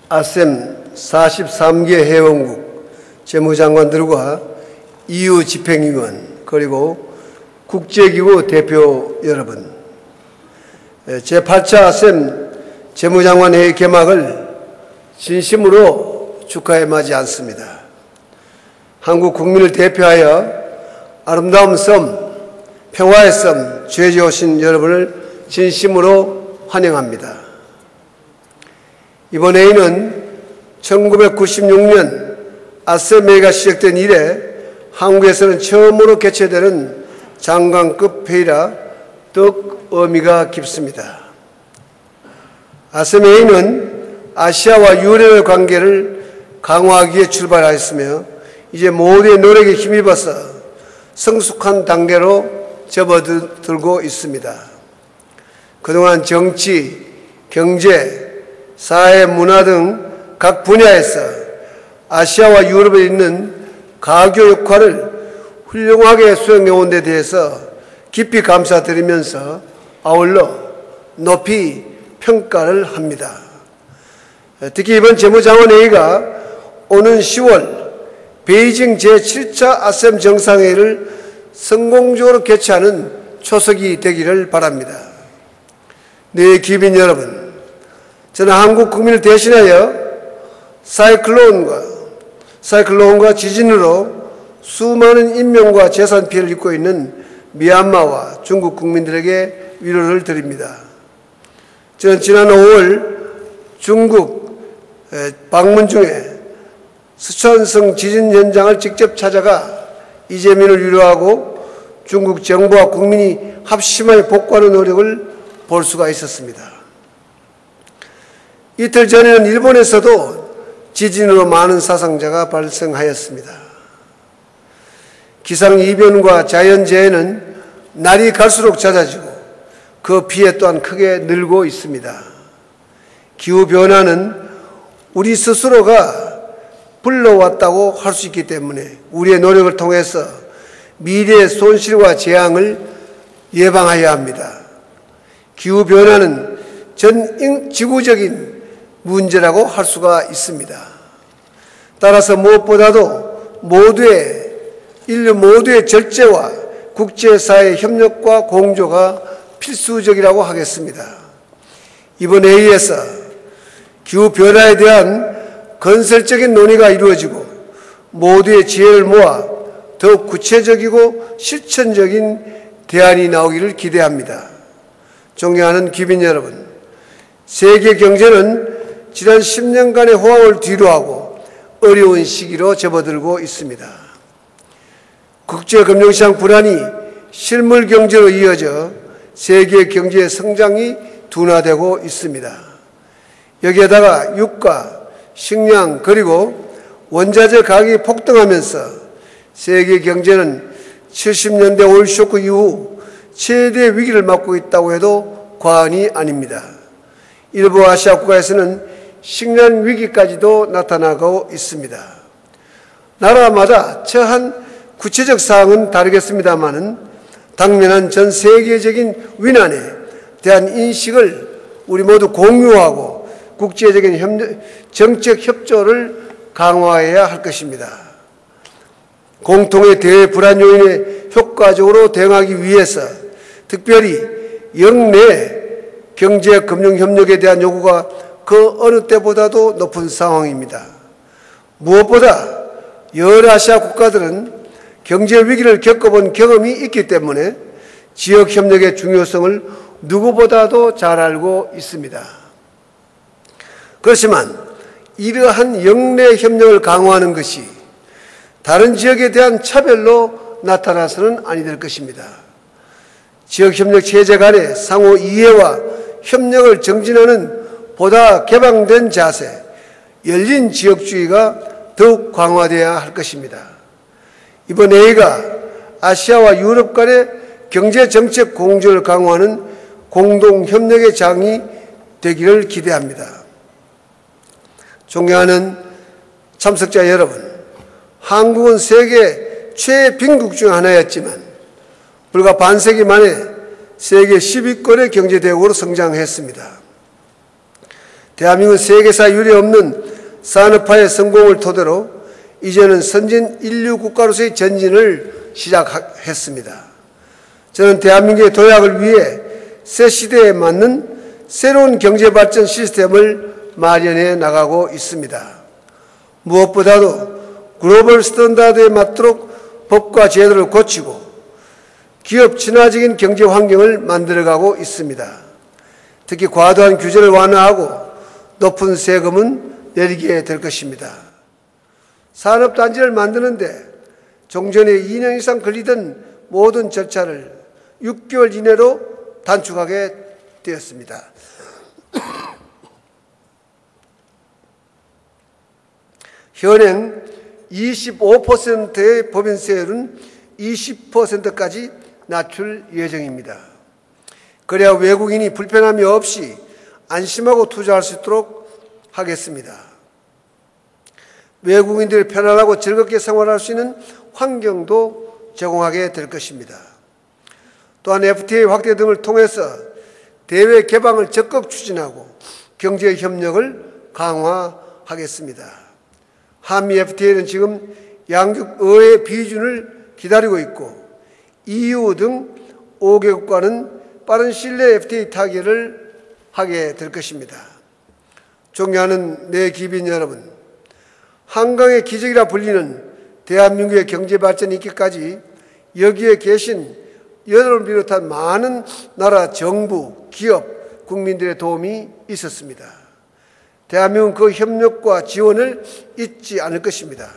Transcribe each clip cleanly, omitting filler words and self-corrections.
아셈 43개 회원국 재무장관들과 EU 집행위원 그리고 국제기구 대표 여러분, 제8차 아셈 재무장관회의 개막을 진심으로 축하해 맞이 않습니다. 한국 국민을 대표하여 아름다운 섬, 평화의 섬 죄지에 오신 여러분을 진심으로 환영합니다. 이번 회의는 1996년 아셈회의가 시작된 이래 한국에서는 처음으로 개최되는 장관급 회의라 더욱 의미가 깊습니다. 아셈회의는 아시아와 유럽의 관계를 강화하기에 출발하였으며 이제 모두의 노력에 힘입어서 성숙한 단계로 접어들고 있습니다. 그동안 정치, 경제, 사회, 문화 등 각 분야에서 아시아와 유럽에 있는 가교 역할을 훌륭하게 수행해온 데 대해서 깊이 감사드리면서 아울러 높이 평가를 합니다. 특히 이번 재무장관회의가 오는 10월 베이징 제7차 아셈 정상회의를 성공적으로 개최하는 초석이 되기를 바랍니다. 네, 귀빈 여러분, 저는 한국 국민을 대신하여 사이클론과 지진으로 수많은 인명과 재산 피해를 입고 있는 미얀마와 중국 국민들에게 위로를 드립니다. 저는 지난 5월 중국 방문 중에 스촨성 지진 현장을 직접 찾아가 이재민을 위로하고 중국 정부와 국민이 합심하여 복구하는 노력을 볼 수가 있었습니다. 이틀 전에는 일본에서도 지진으로 많은 사상자가 발생하였습니다. 기상이변과 자연재해는 날이 갈수록 잦아지고 그 피해 또한 크게 늘고 있습니다. 기후변화는 우리 스스로가 불러왔다고 할 수 있기 때문에 우리의 노력을 통해서 미래의 손실과 재앙을 예방해야 합니다. 기후변화는 전 지구적인 문제라고 할 수가 있습니다. 따라서 무엇보다도 인류 모두의 절제와 국제사회의 협력과 공조가 필수적이라고 하겠습니다. 이번 회의에서 기후변화에 대한 건설적인 논의가 이루어지고 모두의 지혜를 모아 더욱 구체적이고 실천적인 대안이 나오기를 기대합니다. 존경하는 귀빈 여러분, 세계 경제는 지난 10년간의 호황을 뒤로하고 어려운 시기로 접어들고 있습니다. 국제금융시장 불안이 실물 경제로 이어져 세계 경제의 성장이 둔화되고 있습니다. 여기에다가 유가, 식량 그리고 원자재 가격이 폭등하면서 세계 경제는 70년대 오일 쇼크 이후 최대 위기를 맞고 있다고 해도 과언이 아닙니다. 일부 아시아 국가에서는 식량 위기까지도 나타나고 있습니다. 나라마다 처한 구체적 사항은 다르겠습니다마는 당면한 전 세계적인 위난에 대한 인식을 우리 모두 공유하고 국제적인 정책 협조를 강화해야 할 것입니다. 공통의 대불안 요인에 효과적으로 대응하기 위해서 특별히 영내 경제 금융 협력에 대한 요구가 그 어느 때보다도 높은 상황입니다. 무엇보다 여러 아시아 국가들은 경제 위기를 겪어본 경험이 있기 때문에 지역 협력의 중요성을 누구보다도 잘 알고 있습니다. 그렇지만 이러한 영내 협력을 강화하는 것이 다른 지역에 대한 차별로 나타나서는 아니 될 것입니다. 지역협력 체제 간의 상호 이해와 협력을 정진하는 보다 개방된 자세, 열린 지역주의가 더욱 강화되어야 할 것입니다. 이번 회의가 아시아와 유럽 간의 경제정책 공조를 강화하는 공동협력의 장이 되기를 기대합니다. 존경하는 참석자 여러분, 한국은 세계 최빈국 중 하나였지만 불과 반세기 만에 세계 10위권의 경제대국으로 성장했습니다. 대한민국 세계사 유례없는 산업화의 성공을 토대로 이제는 선진 인류 국가로서의 전진을 시작했습니다. 저는 대한민국의 도약을 위해 새 시대에 맞는 새로운 경제발전 시스템을 마련해 나가고 있습니다. 무엇보다도 글로벌 스탠다드에 맞도록 법과 제도를 고치고 기업 친화적인 경제 환경을 만들어가고 있습니다. 특히 과도한 규제를 완화하고 높은 세금은 내리게 될 것입니다. 산업단지를 만드는데 종전에 2년 이상 걸리던 모든 절차를 6개월 이내로 단축하게 되었습니다. 현행 25%의 법인세율은 20%까지 낮출 예정입니다. 그래야 외국인이 불편함이 없이 안심하고 투자할 수 있도록 하겠습니다. 외국인들이 편안하고 즐겁게 생활할 수 있는 환경도 제공하게 될 것입니다. 또한 FTA 확대 등을 통해서 대외 개방을 적극 추진하고 경제 협력을 강화하겠습니다. 한미 FTA는 지금 양국 의회 비준을 기다리고 있고 EU 등 5개국과는 빠른 시일 내에 FTA 타결을 하게 될 것입니다. 존경하는 내 기빈 여러분, 한강의 기적이라 불리는 대한민국의 경제발전이 있기까지 여기에 계신 여러분을 비롯한 많은 나라, 정부, 기업, 국민들의 도움이 있었습니다. 대한민국은 그 협력과 지원을 잊지 않을 것입니다.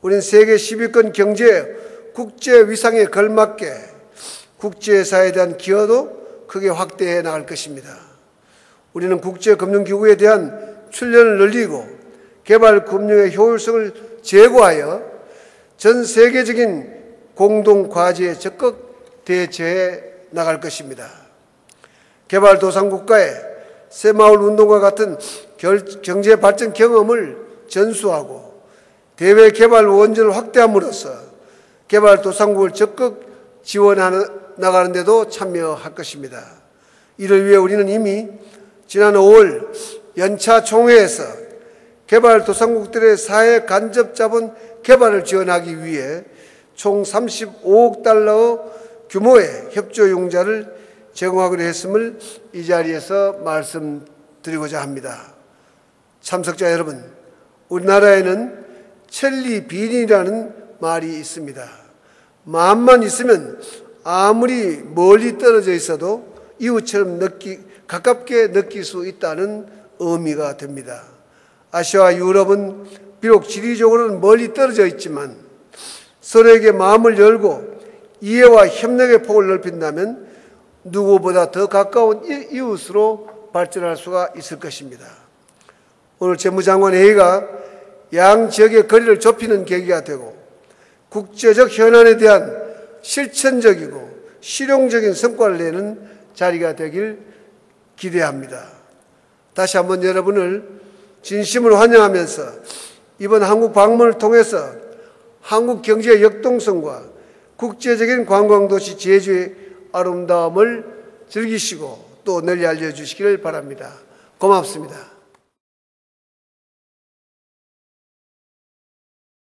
우리는 세계 10위권 경제, 국제 위상에 걸맞게 국제사회에 대한 기여도 크게 확대해 나갈 것입니다. 우리는 국제금융기구에 대한 출연을 늘리고 개발금융의 효율성을 제고하여 전 세계적인 공동과제에 적극 대처해 나갈 것입니다. 개발도상국가의 새마을운동과 같은 경제발전 경험을 전수하고 대외 개발 원전을 확대함으로써 개발도상국을 적극 지원하는 나가는 데도 참여할 것입니다. 이를 위해 우리는 이미 지난 5월 연차 총회에서 개발도상국들의 사회 간접 자본 개발을 지원하기 위해 총 35억 달러 규모의 협조 융자를 제공하기로 했음을 이 자리에서 말씀드리고자 합니다. 참석자 여러분, 우리나라에는 첼리 비린이라는 말이 있습니다. 마음만 있으면 아무리 멀리 떨어져 있어도 이웃처럼 가깝게 느낄 수 있다는 의미가 됩니다. 아시아와 유럽은 비록 지리적으로는 멀리 떨어져 있지만 서로에게 마음을 열고 이해와 협력의 폭을 넓힌다면 누구보다 더 가까운 이웃으로 발전할 수가 있을 것입니다. 오늘 재무장관 회의가 양 지역의 거리를 좁히는 계기가 되고 국제적 현안에 대한 실천적이고 실용적인 성과를 내는 자리가 되길 기대합니다. 다시 한번 여러분을 진심으로 환영하면서 이번 한국 방문을 통해서 한국 경제의 역동성과 국제적인 관광도시 제주의 아름다움을 즐기시고 또 널리 알려주시기를 바랍니다. 고맙습니다.